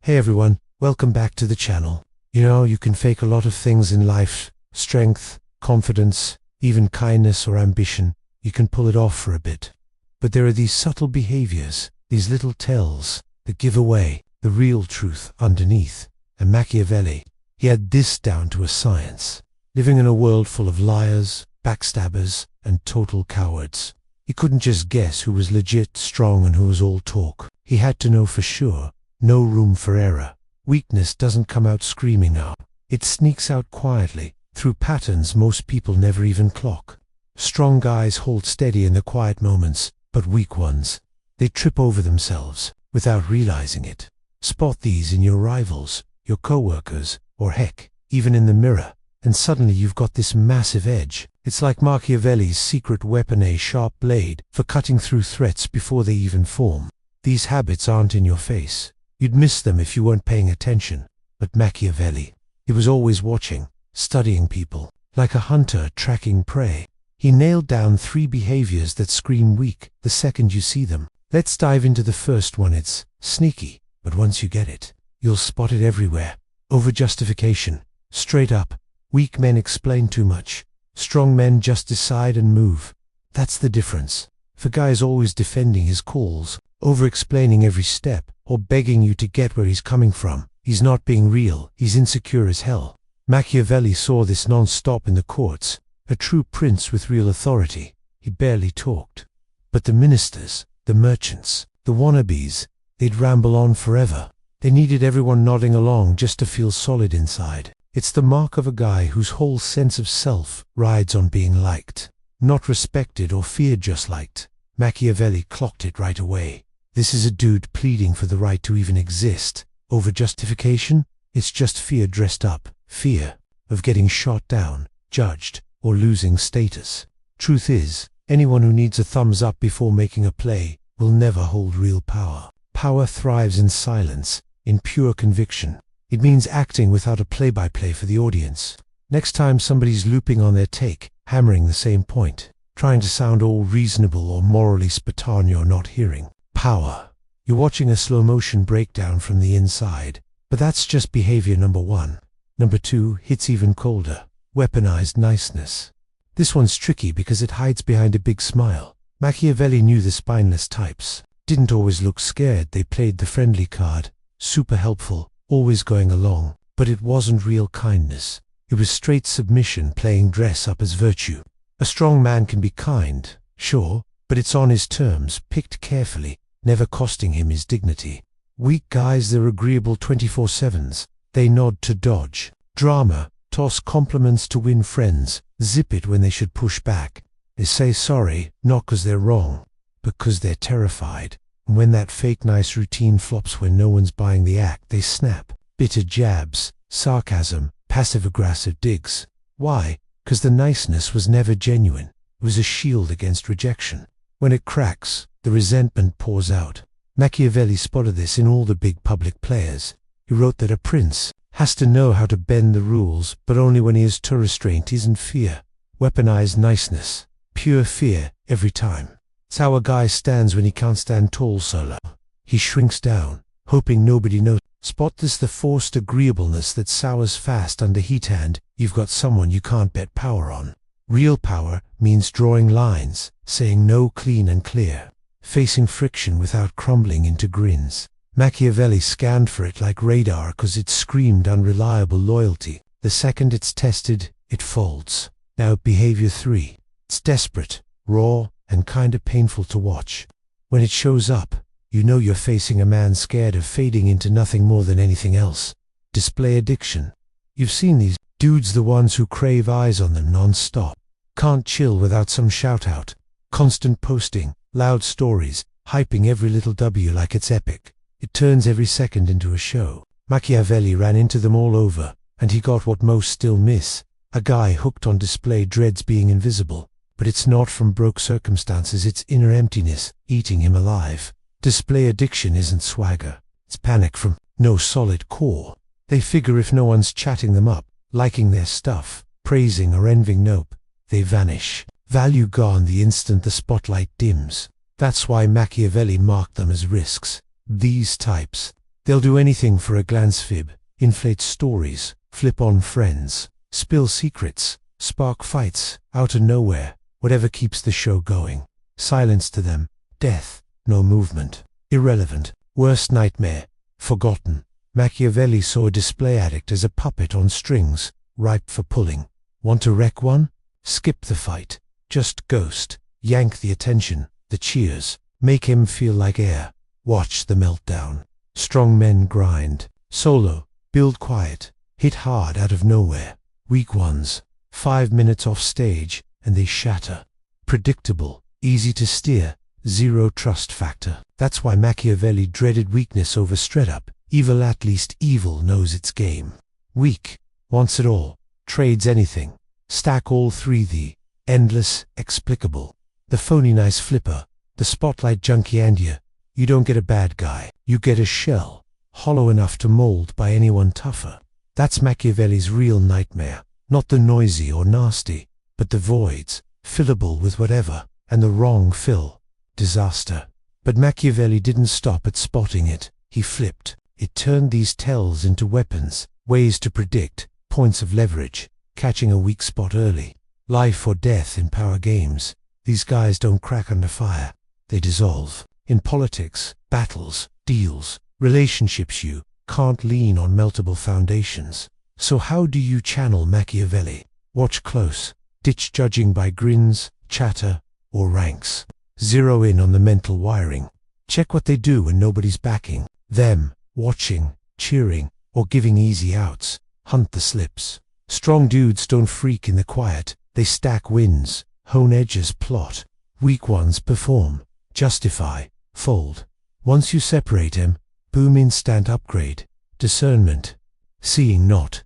Hey everyone, welcome back to the channel. You know, you can fake a lot of things in life. Strength, confidence, even kindness or ambition. You can pull it off for a bit. But there are these subtle behaviors, these little tells, that give away the real truth underneath. And Machiavelli, he had this down to a science. Living in a world full of liars, backstabbers, and total cowards. He couldn't just guess who was legit, strong, and who was all talk. He had to know for sure. No room for error. Weakness doesn't come out screaming now. It sneaks out quietly, through patterns most people never even clock. Strong guys hold steady in the quiet moments, but weak ones, they trip over themselves, without realizing it. Spot these in your rivals, your co-workers, or heck, even in the mirror, and suddenly you've got this massive edge. It's like Machiavelli's secret weapon, a sharp blade, for cutting through threats before they even form. These habits aren't in your face. You'd miss them if you weren't paying attention. But Machiavelli, he was always watching, studying people, like a hunter tracking prey. He nailed down 3 behaviors that scream weak the second you see them. Let's dive into the first one. It's sneaky, but once you get it, you'll spot it everywhere. Overjustification. Straight up, weak men explain too much. Strong men just decide and move. That's the difference. If a guy is always defending his calls, over-explaining every step, or begging you to get where he's coming from, he's not being real, he's insecure as hell. Machiavelli saw this non-stop in the courts. A true prince with real authority, he barely talked. But the ministers, the merchants, the wannabes, they'd ramble on forever. They needed everyone nodding along just to feel solid inside. It's the mark of a guy whose whole sense of self rides on being liked. Not respected or feared, just liked. Machiavelli clocked it right away. This is a dude pleading for the right to even exist. Overjustification? It's just fear dressed up. Fear of getting shot down, judged, or losing status. Truth is, anyone who needs a thumbs up before making a play will never hold real power. Power thrives in silence, in pure conviction. It means acting without a play-by-play for the audience. Next time somebody's looping on their take, hammering the same point, trying to sound all reasonable or morally spartan, you're not hearing power. You're watching a slow-motion breakdown from the inside. But that's just behavior number 1. Number 2 hits even colder. Weaponized niceness. This one's tricky because it hides behind a big smile. Machiavelli knew the spineless types. Didn't always look scared. They played the friendly card. Super helpful, always going along. But it wasn't real kindness. It was straight submission, playing dress up as virtue. A strong man can be kind, sure, but it's on his terms, picked carefully, never costing him his dignity. Weak guys, they're agreeable 24/7s. They nod to dodge drama, toss compliments to win friends, zip it when they should push back. They say sorry, not because they're wrong, but because they're terrified. And when that fake nice routine flops when no one's buying the act, they snap. Bitter jabs, sarcasm, passive-aggressive digs. Why? Because the niceness was never genuine. It was a shield against rejection. When it cracks, the resentment pours out. Machiavelli spotted this in all the big public players. He wrote that a prince has to know how to bend the rules, but only when he is to restraint isn't fear. Weaponized niceness. Pure fear, every time. It's how a guy stands when he can't stand tall solo. He shrinks down, hoping nobody knows. Spot this, the forced agreeableness that sours fast under heat, and you've got someone you can't bet power on. Real power means drawing lines, saying no clean and clear, facing friction without crumbling into grins. Machiavelli scanned for it like radar because it screamed unreliable loyalty. The second it's tested, it folds. Now behavior 3. It's desperate, raw, and kinda painful to watch. When it shows up, you know you're facing a man scared of fading into nothing more than anything else. Display addiction. You've seen these dudes, the ones who crave eyes on them non-stop. Can't chill without some shout-out. Constant posting, loud stories, hyping every little W like it's epic. It turns every second into a show. Machiavelli ran into them all over, and he got what most still miss. A guy hooked on display dreads being invisible. But it's not from broke circumstances, it's inner emptiness, eating him alive. Display addiction isn't swagger. It's panic from no solid core. They figure if no one's chatting them up, liking their stuff, praising or envying, nope, they vanish. Value gone the instant the spotlight dims. That's why Machiavelli marked them as risks. These types, They'll do anything for a glance fib, inflate stories, flip on friends, spill secrets, spark fights, out of nowhere, whatever keeps the show going. Silence to them, death, no movement, irrelevant, worst nightmare, forgotten. Machiavelli saw a display addict as a puppet on strings, ripe for pulling. Want to wreck one? Skip the fight, just ghost, yank the attention, the cheers, make him feel like air. Watch the meltdown. Strong men grind, solo, build quiet, hit hard out of nowhere. Weak ones, 5 minutes off stage, and they shatter. Predictable, easy to steer, zero trust factor. That's why Machiavelli dreaded weakness over straight up. Evil, at least evil knows its game. Weak, wants it all, trades anything. Stack all three: the endless, explicable, the phony nice flipper, the spotlight junkie, and you don't get a bad guy, you get a shell, hollow enough to mold by anyone tougher. That's Machiavelli's real nightmare, not the noisy or nasty, but the voids, fillable with whatever, and the wrong fill. Disaster. But Machiavelli didn't stop at spotting it, he flipped. It turned these tells into weapons, ways to predict, points of leverage, catching a weak spot early. Life or death in power games. These guys don't crack under fire, they dissolve. In politics, battles, deals, relationships, you can't lean on meltable foundations. So how do you channel Machiavelli? Watch close. Ditch judging by grins, chatter, or ranks. Zero in on the mental wiring. Check what they do when nobody's backing them, watching, cheering, or giving easy outs. Hunt the slips. Strong dudes don't freak in the quiet, they stack wins, hone edges, plot. Weak ones perform, justify, fold. Once you separate them, boom, instant upgrade. Discernment. Seeing not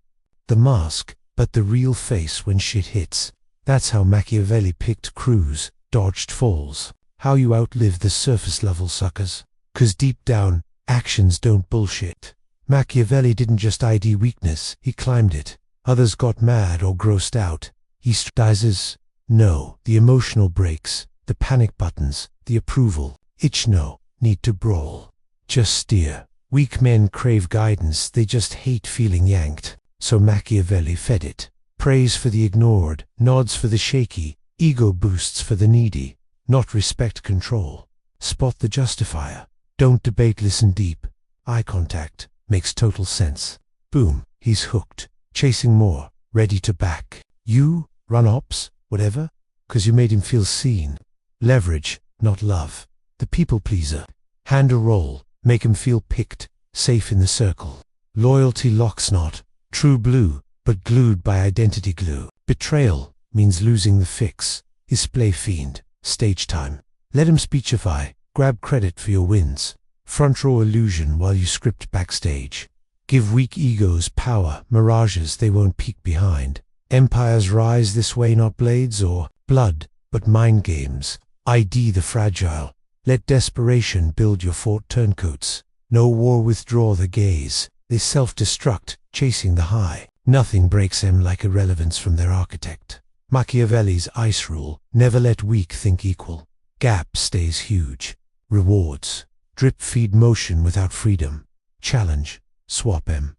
the mask, but the real face when shit hits. That's how Machiavelli picked crews, dodged falls. How you outlive the surface level suckers. 'Cause deep down, actions don't bullshit. Machiavelli didn't just ID weakness, he climbed it. Others got mad or grossed out. He strategizes. No, the emotional breaks, the panic buttons, the approval. Itch no, need to brawl. Just steer. Weak men crave guidance, they just hate feeling yanked. So Machiavelli fed it. Praise for the ignored, nods for the shaky, ego boosts for the needy. Not respect, control. Spot the justifier. Don't debate, listen deep. Eye contact. Makes total sense. Boom, he's hooked. Chasing more, ready to back. You, run ops, whatever, 'cause you made him feel seen. Leverage, not love. The people pleaser. Hand a roll, make him feel picked, safe in the circle. Loyalty locks not, true blue, but glued by identity glue. Betrayal means losing the fix. Display fiend, stage time. Let him speechify, grab credit for your wins. Front row illusion while you script backstage. Give weak egos power, mirages they won't peek behind. Empires rise this way, not blades or blood, but mind games. ID the fragile. Let desperation build your fort, turncoats. No war, withdraw the gaze. They self-destruct, chasing the high. Nothing breaks them like irrelevance from their architect. Machiavelli's ice rule, never let weak think equal. Gap stays huge. Rewards. Drip feed motion without freedom. Challenge. Swap em.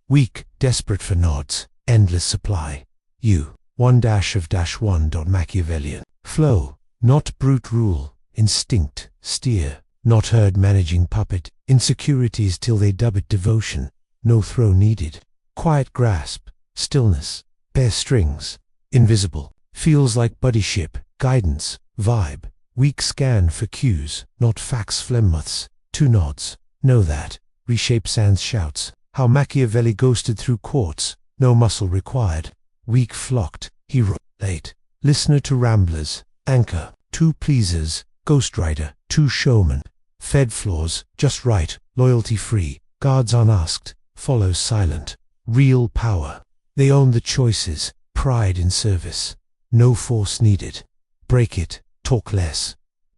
Weak, desperate for nods. Endless supply. You. 1-1. Machiavellian. Flow. Not brute rule. Instinct. Steer. Not herd managing puppet. Insecurities till they dub it devotion. No throw needed. Quiet grasp. Stillness. Bare strings. Invisible. Feels like buddyship. Guidance. Vibe. Weak scan for cues, not facts, phlegmoths. 2 nods. Know that. Reshape sans shouts. How Machiavelli ghosted through courts. No muscle required. Weak flocked. Hero. Late. Listener to ramblers. Anchor. 2 pleasers. Ghostwriter. 2 showmen. Fed flaws. Just right. Loyalty free. Guards unasked. Follows silent. Real power. They own the choices. Pride in service. No force needed. Break it. Talk less.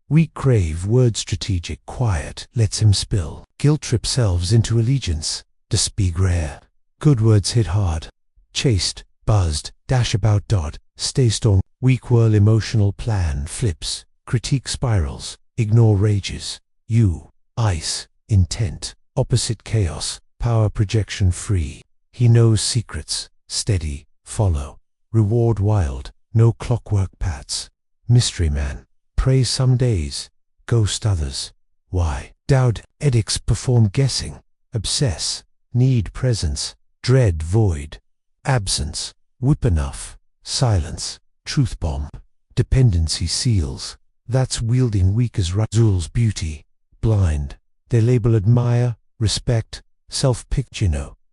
Weak crave word strategic, quiet, lets him spill. Guilt trip selves into allegiance. Speak rare. Good words hit hard. Chased, buzzed, dash about dot, stay strong. Weak whirl emotional plan, flips, critique spirals, ignore rages. You, ice, intent, Opposite chaos, power projection free. He knows secrets, steady, follow. Reward wild, no clockwork pats. Mystery man, praise some days, ghost others. Why? Doubt, edicts perform guessing. Obsess, need presence, dread void. Absence, whip enough, silence, truth bomb. Dependency seals. That's wielding weak as Razul's beauty. Blind. They label admire, respect, self-picked,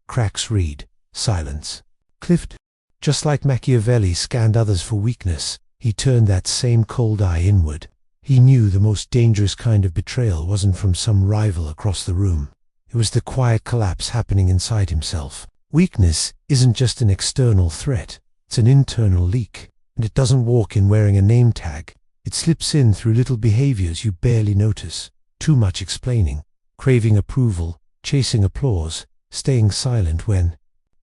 cracks read, silence. Clift. Just like Machiavelli scanned others for weakness, he turned that same cold eye inward. He knew the most dangerous kind of betrayal wasn't from some rival across the room. It was the quiet collapse happening inside himself. Weakness isn't just an external threat, it's an internal leak. And it doesn't walk in wearing a name tag. It slips in through little behaviors you barely notice. Too much explaining, craving approval, chasing applause, staying silent when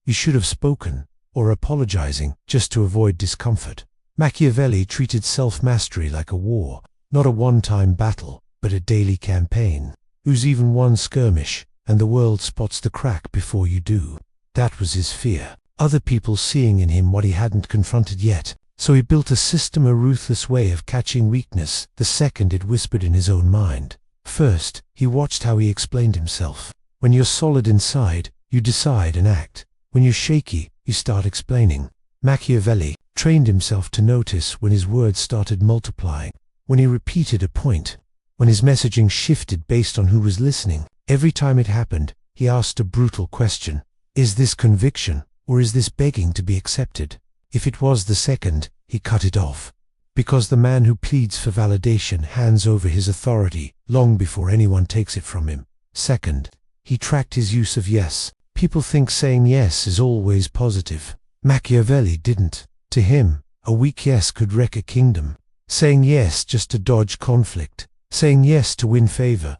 you should have spoken, or apologizing just to avoid discomfort. Machiavelli treated self-mastery like a war, not a one-time battle, but a daily campaign. Use even one skirmish, and the world spots the crack before you do. That was his fear. Other people seeing in him what he hadn't confronted yet. So he built a system, a ruthless way of catching weakness the second it whispered in his own mind. First, he watched how he explained himself. When you're solid inside, you decide and act. When you're shaky, you start explaining. Machiavelli trained himself to notice when his words started multiplying, when he repeated a point, when his messaging shifted based on who was listening. Every time it happened, he asked a brutal question. Is this conviction, or is this begging to be accepted? If it was the second, he cut it off. Because the man who pleads for validation hands over his authority long before anyone takes it from him. Second, he tracked his use of yes. People think saying yes is always positive. Machiavelli didn't. To him, a weak yes could wreck a kingdom. Saying yes just to dodge conflict. Saying yes to win favor.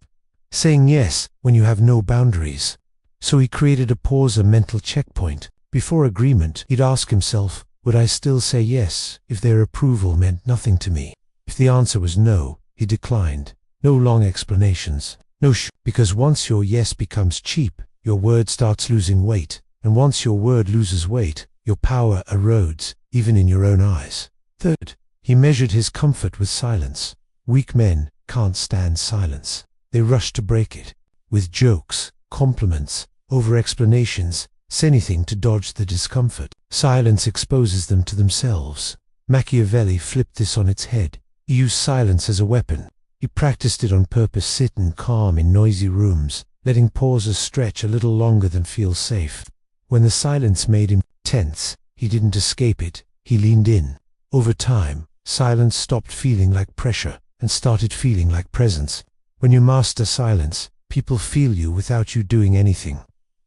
Saying yes when you have no boundaries. So he created a pause, a mental checkpoint. Before agreement, he'd ask himself, would I still say yes if their approval meant nothing to me? If the answer was no, he declined. No long explanations. No because once your yes becomes cheap, your word starts losing weight. And once your word loses weight, your power erodes, even in your own eyes. Third, he measured his comfort with silence. Weak men can't stand silence. They rush to break it. With jokes, compliments, over-explanations, say anything to dodge the discomfort. Silence exposes them to themselves. Machiavelli flipped this on its head. He used silence as a weapon. He practiced it on purpose, sitting calm in noisy rooms, letting pauses stretch a little longer than feel safe. When the silence made him tense, he didn't escape it, he leaned in. Over time, silence stopped feeling like pressure and started feeling like presence. When you master silence, people feel you without you doing anything.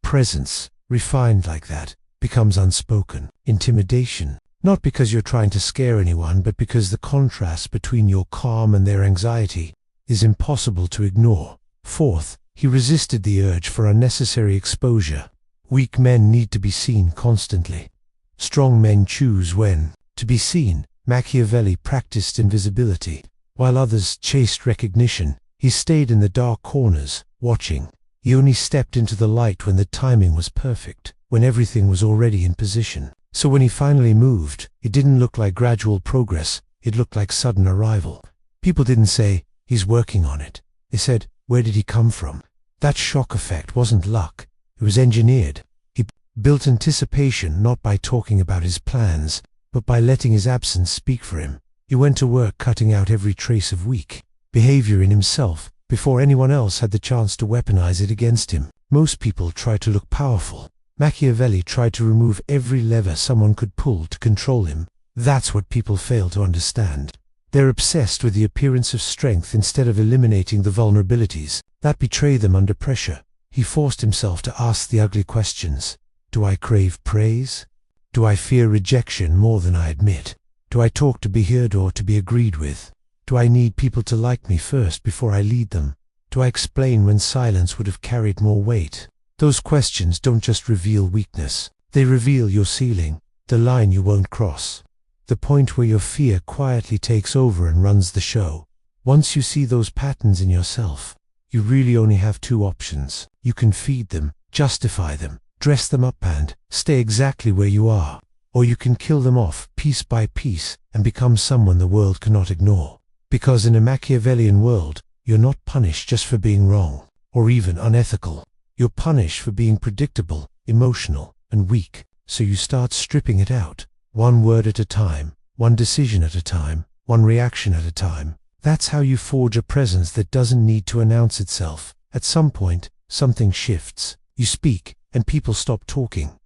Presence, refined like that, becomes unspoken. Intimidation. Not because you're trying to scare anyone, but because the contrast between your calm and their anxiety is impossible to ignore. Fourth, he resisted the urge for unnecessary exposure. Weak men need to be seen constantly. Strong men choose when to be seen. Machiavelli practiced invisibility. While others chased recognition, he stayed in the dark corners, watching. He only stepped into the light when the timing was perfect, when everything was already in position. So when he finally moved, it didn't look like gradual progress, it looked like sudden arrival. People didn't say, he's working on it. They said, where did he come from? That shock effect wasn't luck, it was engineered. He built anticipation not by talking about his plans, but by letting his absence speak for him. He went to work cutting out every trace of weak behavior in himself, before anyone else had the chance to weaponize it against him. Most people try to look powerful. Machiavelli tried to remove every lever someone could pull to control him. That's what people fail to understand. They're obsessed with the appearance of strength instead of eliminating the vulnerabilities that betray them under pressure. He forced himself to ask the ugly questions. Do I crave praise? Do I fear rejection more than I admit? Do I talk to be heard or to be agreed with? Do I need people to like me first before I lead them? Do I explain when silence would have carried more weight? Those questions don't just reveal weakness. They reveal your ceiling, the line you won't cross. The point where your fear quietly takes over and runs the show. Once you see those patterns in yourself, you really only have two options. You can feed them, justify them, dress them up and stay exactly where you are. Or you can kill them off piece by piece and become someone the world cannot ignore. Because in a Machiavellian world, you're not punished just for being wrong, or even unethical. You're punished for being predictable, emotional, and weak. So you start stripping it out, one word at a time, one decision at a time, one reaction at a time. That's how you forge a presence that doesn't need to announce itself. At some point, something shifts. You speak, and people stop talking.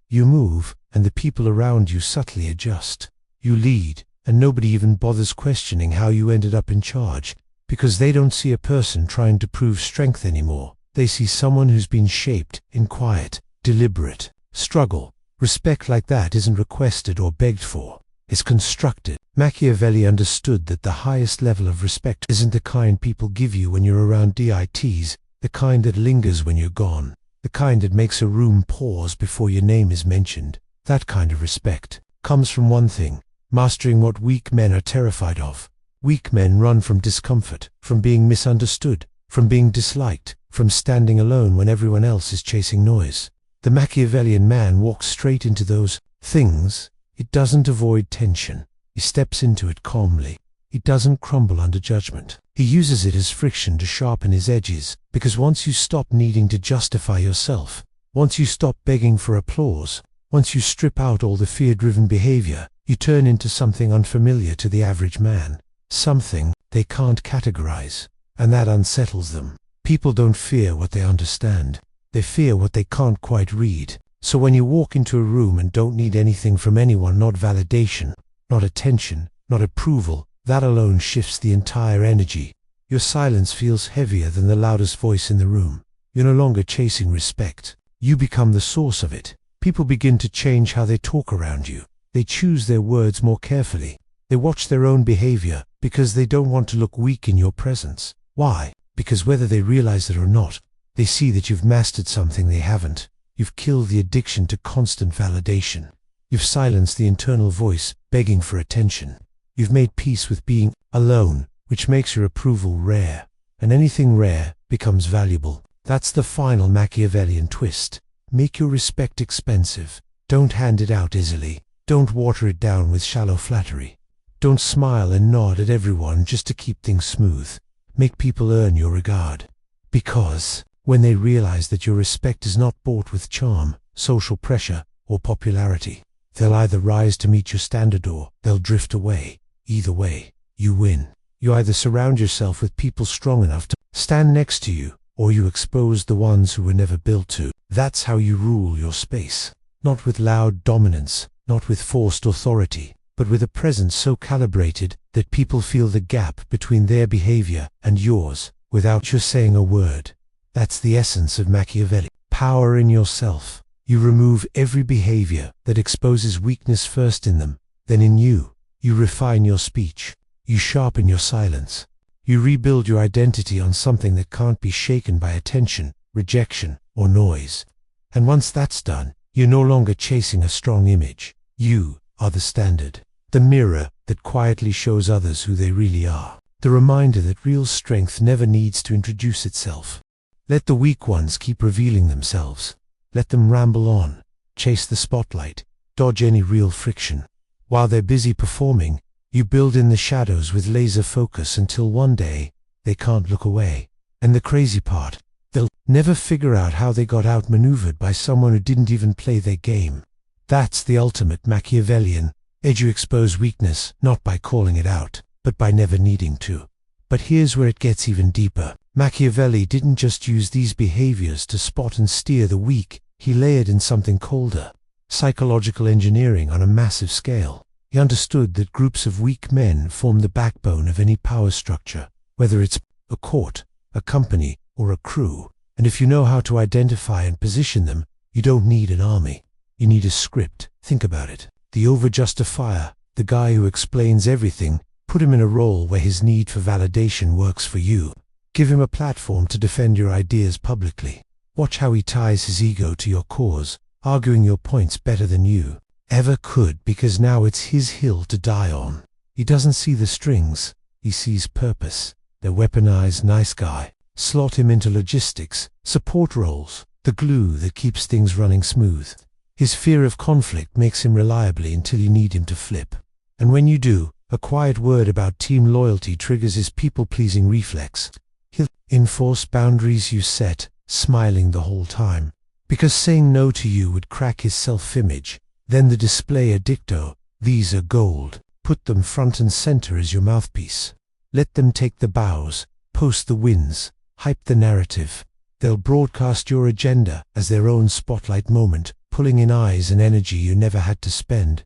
You move, and the people around you subtly adjust. You lead, and nobody even bothers questioning how you ended up in charge, because they don't see a person trying to prove strength anymore. They see someone who's been shaped in quiet, deliberate struggle. Respect like that isn't requested or begged for. It's constructed. Machiavelli understood that the highest level of respect isn't the kind people give you when you're around DITs, the kind that lingers when you're gone, the kind that makes a room pause before your name is mentioned. That kind of respect comes from one thing: mastering what weak men are terrified of. Weak men run from discomfort, from being misunderstood, from being disliked, from standing alone when everyone else is chasing noise. The Machiavellian man walks straight into those things. It doesn't avoid tension. He steps into it calmly. He doesn't crumble under judgment. He uses it as friction to sharpen his edges, because once you stop needing to justify yourself, once you stop begging for applause, once you strip out all the fear-driven behavior, you turn into something unfamiliar to the average man, something they can't categorize, and that unsettles them. People don't fear what they understand. They fear what they can't quite read. So when you walk into a room and don't need anything from anyone, not validation, not attention, not approval, that alone shifts the entire energy. Your silence feels heavier than the loudest voice in the room. You're no longer chasing respect. You become the source of it. People begin to change how they talk around you. They choose their words more carefully. They watch their own behavior because they don't want to look weak in your presence. Why? Because whether they realize it or not, they see that you've mastered something they haven't. You've killed the addiction to constant validation. You've silenced the internal voice begging for attention. You've made peace with being alone, which makes your approval rare. And anything rare becomes valuable. That's the final Machiavellian twist. Make your respect expensive. Don't hand it out easily. Don't water it down with shallow flattery. Don't smile and nod at everyone just to keep things smooth. Make people earn your regard. Because when they realize that your respect is not bought with charm, social pressure, or popularity, they'll either rise to meet your standard or they'll drift away. Either way, you win. You either surround yourself with people strong enough to stand next to you, or you expose the ones who were never built to. That's how you rule your space. Not with loud dominance, not with forced authority, but with a presence so calibrated that people feel the gap between their behavior and yours without you saying a word. That's the essence of Machiavelli. Power in yourself. You remove every behavior that exposes weakness first in them, then in you. You refine your speech. You sharpen your silence. You rebuild your identity on something that can't be shaken by attention, rejection, or noise. And once that's done, you're no longer chasing a strong image. You are the standard. The mirror that quietly shows others who they really are. The reminder that real strength never needs to introduce itself. Let the weak ones keep revealing themselves. Let them ramble on, chase the spotlight, dodge any real friction. While they're busy performing, you build in the shadows with laser focus until one day, they can't look away. And the crazy part, they'll never figure out how they got outmaneuvered by someone who didn't even play their game. That's the ultimate Machiavellian edge. You expose weakness, not by calling it out, but by never needing to. But here's where it gets even deeper. Machiavelli didn't just use these behaviors to spot and steer the weak, he layered in something colder. Psychological engineering on a massive scale. He understood that groups of weak men form the backbone of any power structure, whether it's a court, a company, or a crew. And if you know how to identify and position them, you don't need an army. You need a script. Think about it. The overjustifier, the guy who explains everything, put him in a role where his need for validation works for you. Give him a platform to defend your ideas publicly. Watch how he ties his ego to your cause, arguing your points better than you ever could, because now it's his hill to die on. He doesn't see the strings, he sees purpose. The weaponized nice guy. Slot him into logistics, support roles, the glue that keeps things running smooth. His fear of conflict makes him reliably until you need him to flip. And when you do, a quiet word about team loyalty triggers his people-pleasing reflex. He'll enforce boundaries you set, smiling the whole time. Because saying no to you would crack his self-image. Then the display a dicto, these are gold. Put them front and center as your mouthpiece. Let them take the bows, post the wins, hype the narrative. They'll broadcast your agenda as their own spotlight moment, pulling in eyes and energy you never had to spend.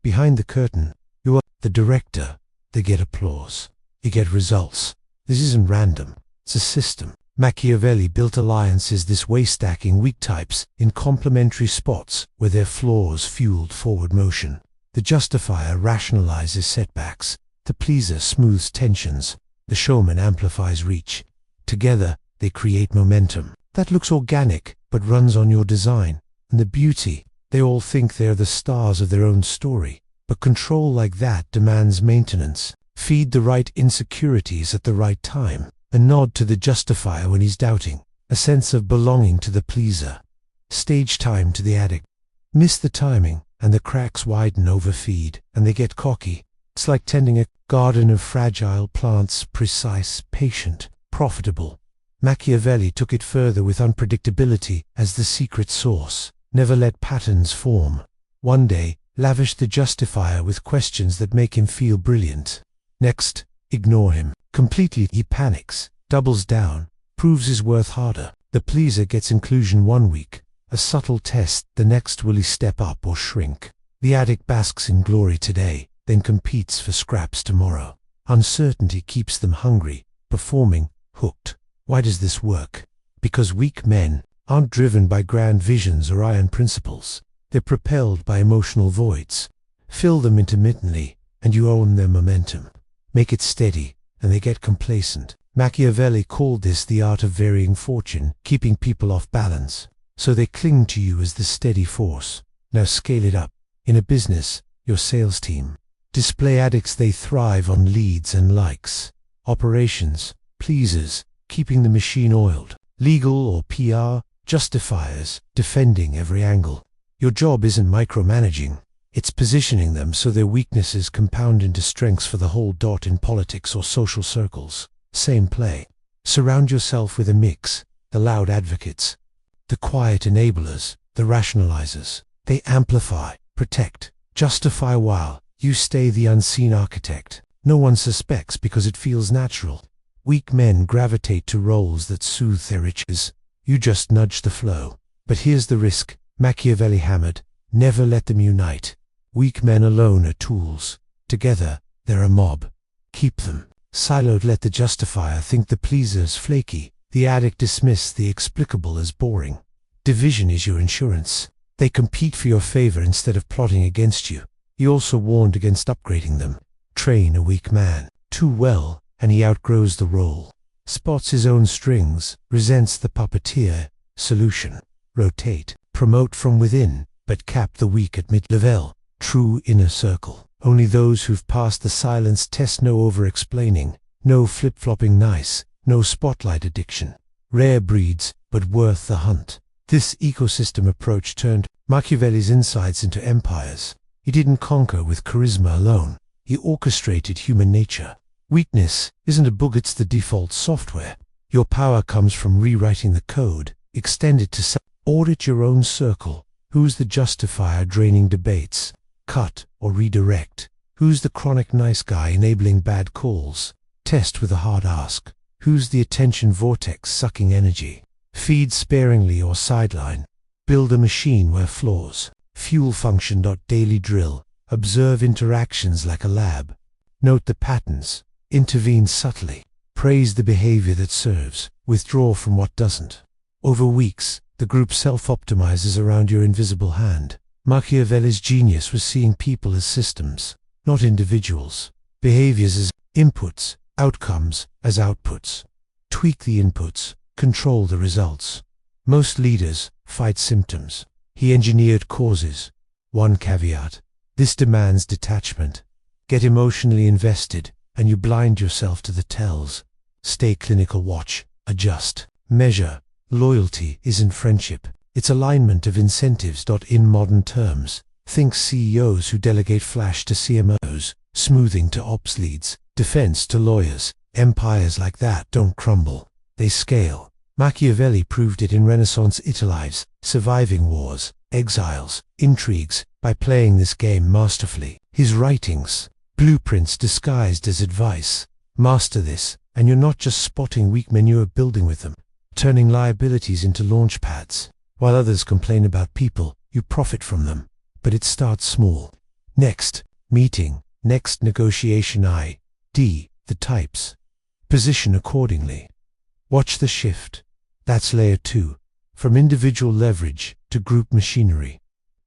Behind the curtain, you are the director. They get applause. You get results. This isn't random. It's a system. Machiavelli built alliances this way, stacking weak types in complementary spots where their flaws fueled forward motion. The justifier rationalizes setbacks. The pleaser smooths tensions. The showman amplifies reach. Together, they create momentum. That looks organic, but runs on your design. And the beauty, they all think they're the stars of their own story. But control like that demands maintenance. Feed the right insecurities at the right time. A nod to the justifier when he's doubting. A sense of belonging to the pleaser. Stage time to the addict. Miss the timing, and the cracks widen overfeed, and they get cocky. It's like tending a garden of fragile plants, precise, patient, profitable. Machiavelli took it further with unpredictability as the secret sauce. Never let patterns form. One day, lavish the justifier with questions that make him feel brilliant. Next, ignore him. Completely he panics, doubles down, proves his worth harder. The pleaser gets inclusion one week, a subtle test, the next will he step up or shrink. The addict basks in glory today, then competes for scraps tomorrow. Uncertainty keeps them hungry, performing, hooked. Why does this work? Because weak men aren't driven by grand visions or iron principles. They're propelled by emotional voids. Fill them intermittently, and you own their momentum. Make it steady, and they get complacent. Machiavelli called this the art of varying fortune, keeping people off balance. So they cling to you as the steady force. Now scale it up. In a business, your sales team. Display addicts, they thrive on leads and likes. Operations, pleasers, keeping the machine oiled. Legal or PR, justifiers, defending every angle. Your job isn't micromanaging. It's positioning them so their weaknesses compound into strengths for the whole dot. In politics or social circles. Same play. Surround yourself with a mix. The loud advocates. The quiet enablers. The rationalizers. They amplify, protect, justify while you stay the unseen architect. No one suspects because it feels natural. Weak men gravitate to roles that soothe their itches. You just nudge the flow. But here's the risk. Machiavelli hammered, never let them unite. Weak men alone are tools. Together, they're a mob. Keep them siloed. Let the justifier think the pleaser's flaky. The addict dismiss the explicable as boring. Division is your insurance. They compete for your favor instead of plotting against you. He also warned against upgrading them. Train a weak man too well, and he outgrows the role. Spots his own strings, resents the puppeteer. Solution. Rotate. Promote from within, but cap the weak at mid-level. True inner circle. Only those who've passed the silence test. No over-explaining. No flip-flopping nice. No spotlight addiction. Rare breeds, but worth the hunt. This ecosystem approach turned Machiavelli's insights into empires. He didn't conquer with charisma alone. He orchestrated human nature. Weakness isn't a bug, it's the default software. Your power comes from rewriting the code. Extend it to audit your own circle. Who's the justifier draining debates? Cut or redirect. Who's the chronic nice guy enabling bad calls? Test with a hard ask. Who's the attention vortex sucking energy? Feed sparingly or sideline. Build a machine where flaws. Fuel function. Daily drill. Observe interactions like a lab. Note the patterns. Intervene subtly. Praise the behavior that serves. Withdraw from what doesn't. Over weeks, the group self-optimizes around your invisible hand. Machiavelli's genius was seeing people as systems, not individuals. Behaviors as inputs, outcomes as outputs. Tweak the inputs, control the results. Most leaders fight symptoms. He engineered causes. One caveat. This demands detachment. Get emotionally invested, and you blind yourself to the tells. Stay clinical watch. adjust, measure. Loyalty isn't friendship. It's alignment of incentives. In modern terms, think CEOs who delegate flash to CMOs, smoothing to ops leads, defense to lawyers. Empires like that don't crumble. They scale. Machiavelli proved it in Renaissance Italy's surviving wars, exiles, intrigues, by playing this game masterfully. His writings, blueprints disguised as advice. Master this, and you're not just spotting weak men, you are building with them, turning liabilities into launch pads. While others complain about people, you profit from them. But it starts small. Next meeting, next negotiation. The types. Position accordingly. Watch the shift. That's layer 2. From individual leverage to group machinery.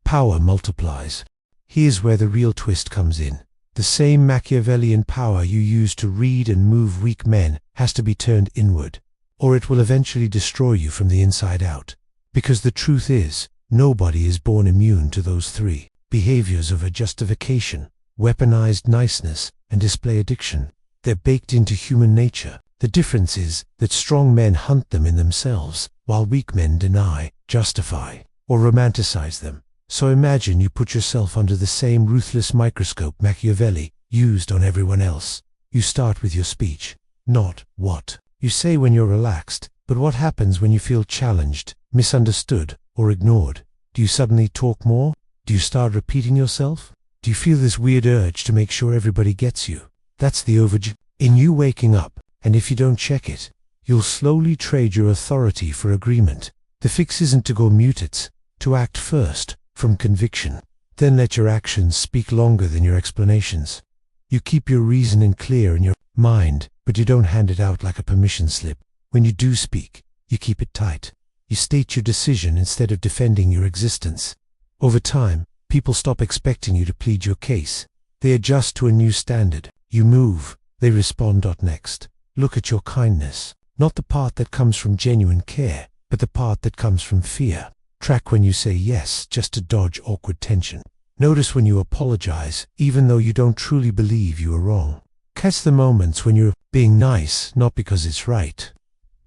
Power multiplies. Here's where the real twist comes in. The same Machiavellian power you use to read and move weak men has to be turned inward, or it will eventually destroy you from the inside out. Because the truth is, nobody is born immune to those three behaviors of Overjustification, weaponized niceness, and display addiction. They're baked into human nature. The difference is that strong men hunt them in themselves, while weak men deny, justify, or romanticize them. So imagine you put yourself under the same ruthless microscope Machiavelli used on everyone else. You start with your speech, not what you say when you're relaxed, but what happens when you feel challenged, misunderstood, or ignored. Do you suddenly talk more? Do you start repeating yourself? Do you feel this weird urge to make sure everybody gets you? That's the overjustification in you waking up, and if you don't check it, you'll slowly trade your authority for agreement. The fix isn't to go mute, it's to act first, from conviction. Then let your actions speak longer than your explanations. You keep your reasoning clear in your mind, but you don't hand it out like a permission slip. When you do speak, you keep it tight. You state your decision instead of defending your existence. Over time, people stop expecting you to plead your case. They adjust to a new standard. You move, they respond. Next, look at your kindness. Not the part that comes from genuine care, but the part that comes from fear. Track when you say yes just to dodge awkward tension. Notice when you apologize, even though you don't truly believe you are wrong. Catch the moments when you're being nice, not because it's right,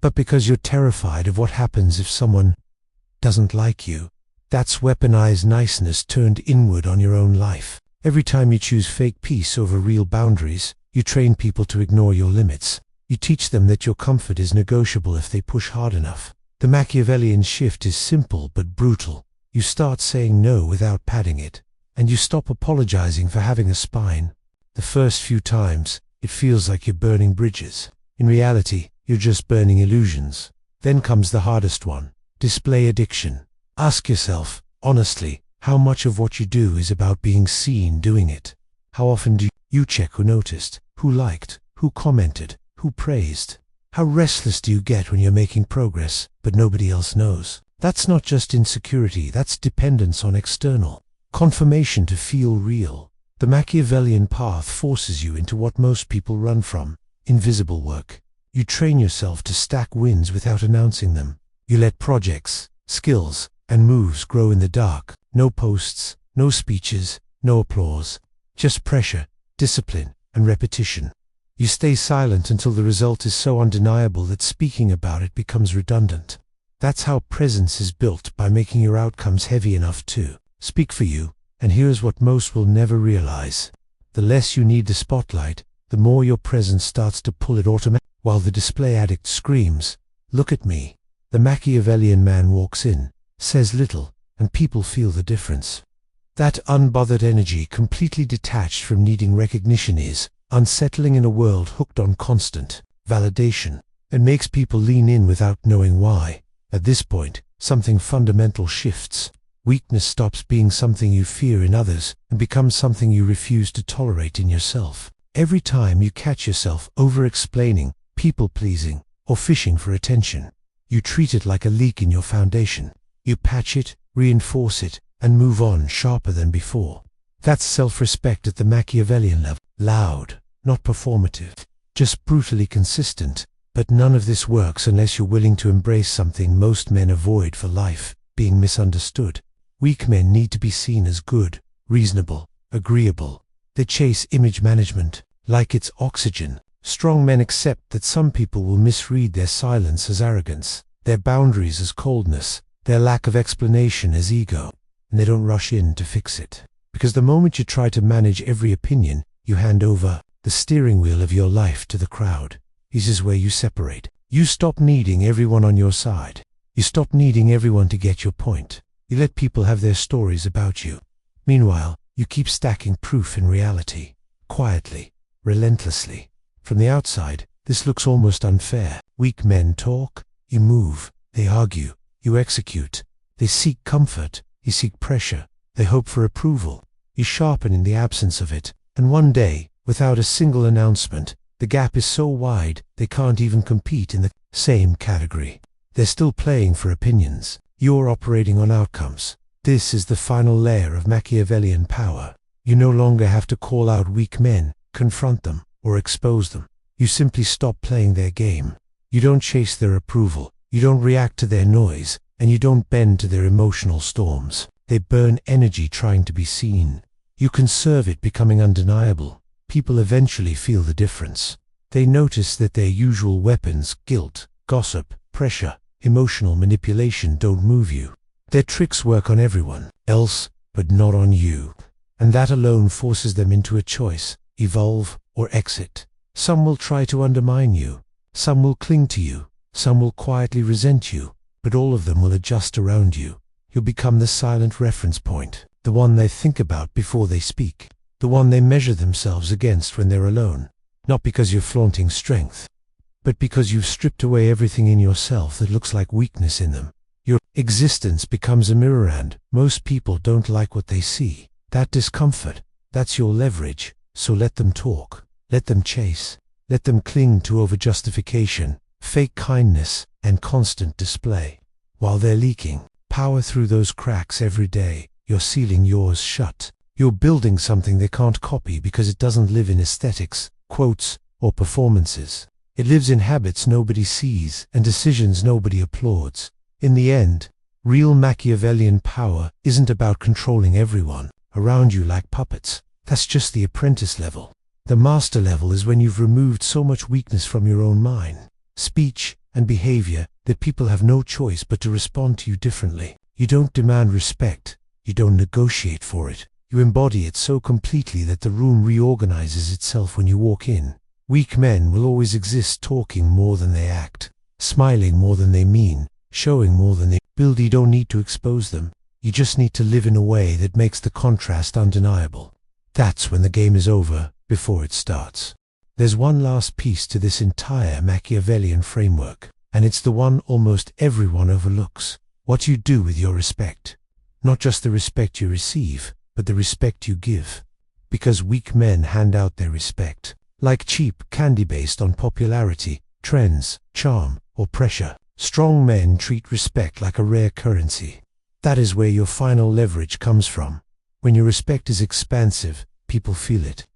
but because you're terrified of what happens if someone doesn't like you. That's weaponized niceness turned inward on your own life. Every time you choose fake peace over real boundaries, you train people to ignore your limits. You teach them that your comfort is negotiable if they push hard enough. The Machiavellian shift is simple but brutal. You start saying no without padding it, and you stop apologizing for having a spine. The first few times, it feels like you're burning bridges. In reality, you're just burning illusions. Then comes the hardest one, display addiction. Ask yourself, honestly, how much of what you do is about being seen doing it? How often do you check who noticed, who liked, who commented, who praised? How restless do you get when you're making progress, but nobody else knows? That's not just insecurity, that's dependence on external confirmation to feel real. The Machiavellian path forces you into what most people run from, invisible work. You train yourself to stack wins without announcing them. You let projects, skills, and moves grow in the dark. No posts, no speeches, no applause. Just pressure, discipline, and repetition. You stay silent until the result is so undeniable that speaking about it becomes redundant. That's how presence is built, by making your outcomes heavy enough to speak for you. And here's what most will never realize. The less you need the spotlight, the more your presence starts to pull it automatically. While the display addict screams, "Look at me," the Machiavellian man walks in, says little, and people feel the difference. That unbothered energy, completely detached from needing recognition, is unsettling in a world hooked on constant validation. It makes people lean in without knowing why. At this point, something fundamental shifts. Weakness stops being something you fear in others and becomes something you refuse to tolerate in yourself. Every time you catch yourself over-explaining, people-pleasing, or fishing for attention, you treat it like a leak in your foundation. You patch it, reinforce it, and move on sharper than before. That's self-respect at the Machiavellian level. Loud, not performative, just brutally consistent. But none of this works unless you're willing to embrace something most men avoid for life: being misunderstood. Weak men need to be seen as good, reasonable, agreeable. They chase image management like it's oxygen, Strong men accept that some people will misread their silence as arrogance, their boundaries as coldness, their lack of explanation as ego, and they don't rush in to fix it. Because the moment you try to manage every opinion, you hand over the steering wheel of your life to the crowd. This is where you separate. You stop needing everyone on your side. You stop needing everyone to get your point. You let people have their stories about you. Meanwhile, you keep stacking proof in reality, quietly, relentlessly. From the outside, this looks almost unfair. Weak men talk, you move, they argue, you execute. They seek comfort, you seek pressure. They hope for approval, you sharpen in the absence of it. And one day, without a single announcement, the gap is so wide they can't even compete in the same category. They're still playing for opinions. You're operating on outcomes. This is the final layer of Machiavellian power. You no longer have to call out weak men, confront them, or expose them. You simply stop playing their game. You don't chase their approval, you don't react to their noise, and you don't bend to their emotional storms. They burn energy trying to be seen. You conserve it becoming undeniable. People eventually feel the difference. They notice that their usual weapons, guilt, gossip, pressure, emotional manipulation, don't move you. Their tricks work on everyone else, but not on you. And that alone forces them into a choice: evolve or exit. Some will try to undermine you. Some will cling to you. Some will quietly resent you. But all of them will adjust around you. You'll become the silent reference point, the one they think about before they speak, the one they measure themselves against when they're alone. Not because you're flaunting strength, but because you've stripped away everything in yourself that looks like weakness in them. Your existence becomes a mirror, and most people don't like what they see. That discomfort, that's your leverage. So let them talk. Let them chase. Let them cling to overjustification, fake kindness, and constant display. While they're leaking power through those cracks every day, you're sealing yours shut. You're building something they can't copy because it doesn't live in aesthetics, quotes, or performances. It lives in habits nobody sees and decisions nobody applauds. In the end, real Machiavellian power isn't about controlling everyone around you like puppets. That's just the apprentice level. The master level is when you've removed so much weakness from your own mind, speech, and behavior that people have no choice but to respond to you differently. You don't demand respect. You don't negotiate for it. You embody it so completely that the room reorganizes itself when you walk in. Weak men will always exist, talking more than they act, smiling more than they mean, showing more than they build. You don't need to expose them. You just need to live in a way that makes the contrast undeniable. That's when the game is over, before it starts. There's one last piece to this entire Machiavellian framework, and it's the one almost everyone overlooks: what you do with your respect. Not just the respect you receive, but the respect you give. Because weak men hand out their respect like cheap candy based on popularity, trends, charm, or pressure. Strong men treat respect like a rare currency. That is where your final leverage comes from. When your respect is expansive, people feel it.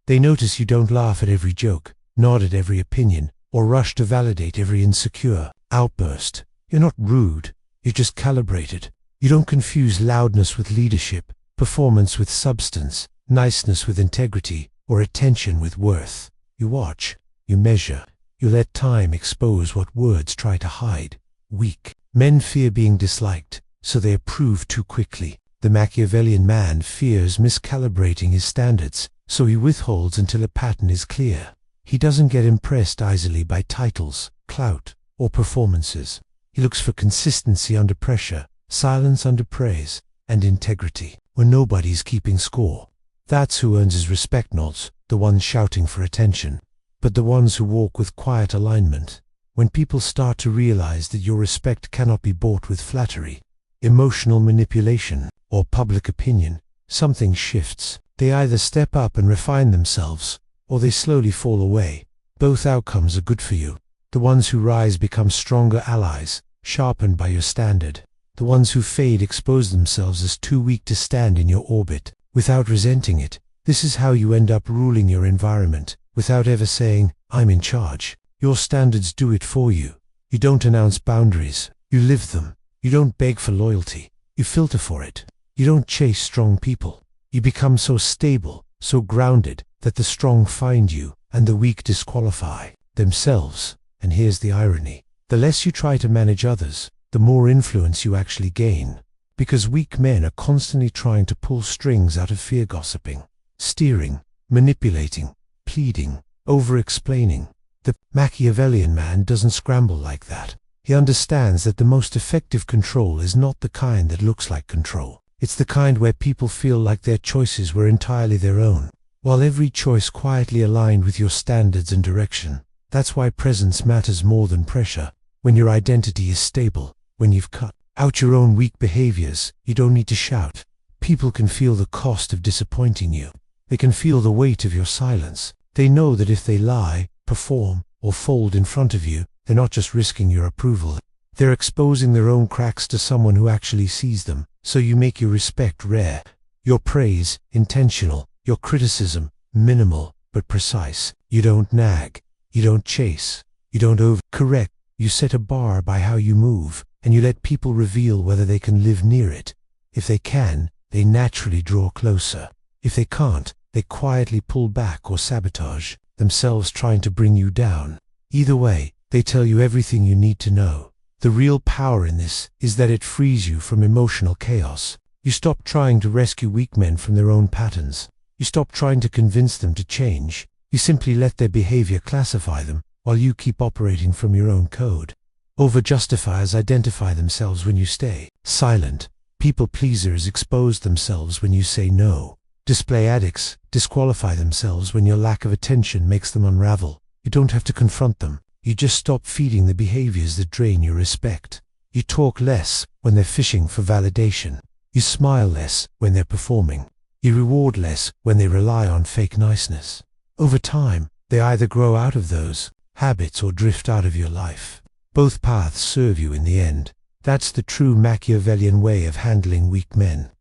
They notice you don't laugh at every joke, nod at every opinion, or rush to validate every insecure outburst. You're not rude, you're just calibrated. You don't confuse loudness with leadership, performance with substance, niceness with integrity, or attention with worth. You watch, you measure, you let time expose what words try to hide. Weak men fear being disliked, so they approve too quickly. The Machiavellian man fears miscalibrating his standards, so he withholds until a pattern is clear. He doesn't get impressed easily by titles, clout, or performances. He looks for consistency under pressure, silence under praise, and integrity when nobody's keeping score. That's who earns his respect, not the ones shouting for attention, but the ones who walk with quiet alignment. When people start to realize that your respect cannot be bought with flattery, emotional manipulation, or public opinion, something shifts. They either step up and refine themselves, or they slowly fall away. Both outcomes are good for you. The ones who rise become stronger allies, sharpened by your standard. The ones who fade expose themselves as too weak to stand in your orbit. Without resenting it, this is how you end up ruling your environment, without ever saying, "I'm in charge." Your standards do it for you. You don't announce boundaries, you live them. You don't beg for loyalty, you filter for it. You don't chase strong people. You become so stable, so grounded, that the strong find you, and the weak disqualify themselves. And here's the irony. The less you try to manage others, the more influence you actually gain. Because weak men are constantly trying to pull strings out of fear, gossiping, steering, manipulating, pleading, over-explaining. The Machiavellian man doesn't scramble like that. He understands that the most effective control is not the kind that looks like control. It's the kind where people feel like their choices were entirely their own, while every choice quietly aligned with your standards and direction. That's why presence matters more than pressure. When your identity is stable, when you've cut out your own weak behaviors, you don't need to shout. People can feel the cost of disappointing you. They can feel the weight of your silence. They know that if they lie, perform, or fold in front of you, they're not just risking your approval. They're exposing their own cracks to someone who actually sees them. So you make your respect rare, your praise intentional, your criticism minimal but precise. You don't nag, you don't chase, you don't overcorrect. You set a bar by how you move, and you let people reveal whether they can live near it. If they can, they naturally draw closer. If they can't, they quietly pull back or sabotage themselves, trying to bring you down. Either way, they tell you everything you need to know. The real power in this is that it frees you from emotional chaos. You stop trying to rescue weak men from their own patterns. You stop trying to convince them to change. You simply let their behavior classify them, while you keep operating from your own code. Overjustifiers identify themselves when you stay silent. People pleasers expose themselves when you say no. Display addicts disqualify themselves when your lack of attention makes them unravel. You don't have to confront them. You just stop feeding the behaviors that drain your respect. You talk less when they're fishing for validation. You smile less when they're performing. You reward less when they rely on fake niceness. Over time, they either grow out of those habits or drift out of your life. Both paths serve you in the end. That's the true Machiavellian way of handling weak men.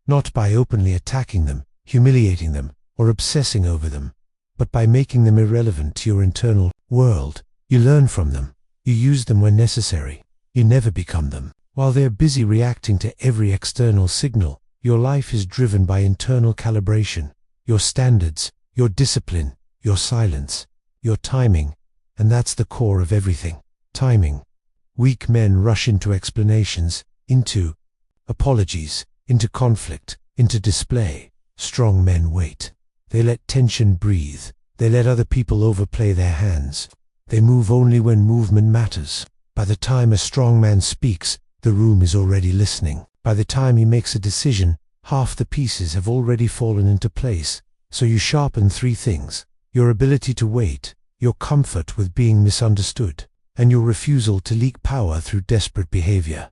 Not by openly attacking them, humiliating them, or obsessing over them, but by making them irrelevant to your internal world. You learn from them. You use them when necessary. You never become them. While they're busy reacting to every external signal, your life is driven by internal calibration, your standards, your discipline, your silence, your timing, and that's the core of everything. Timing. Weak men rush into explanations, into apologies, into conflict, into display. Strong men wait. They let tension breathe. They let other people overplay their hands. They move only when movement matters. By the time a strong man speaks, the room is already listening. By the time he makes a decision, half the pieces have already fallen into place. So you sharpen three things: your ability to wait, your comfort with being misunderstood, and your refusal to leak power through desperate behavior.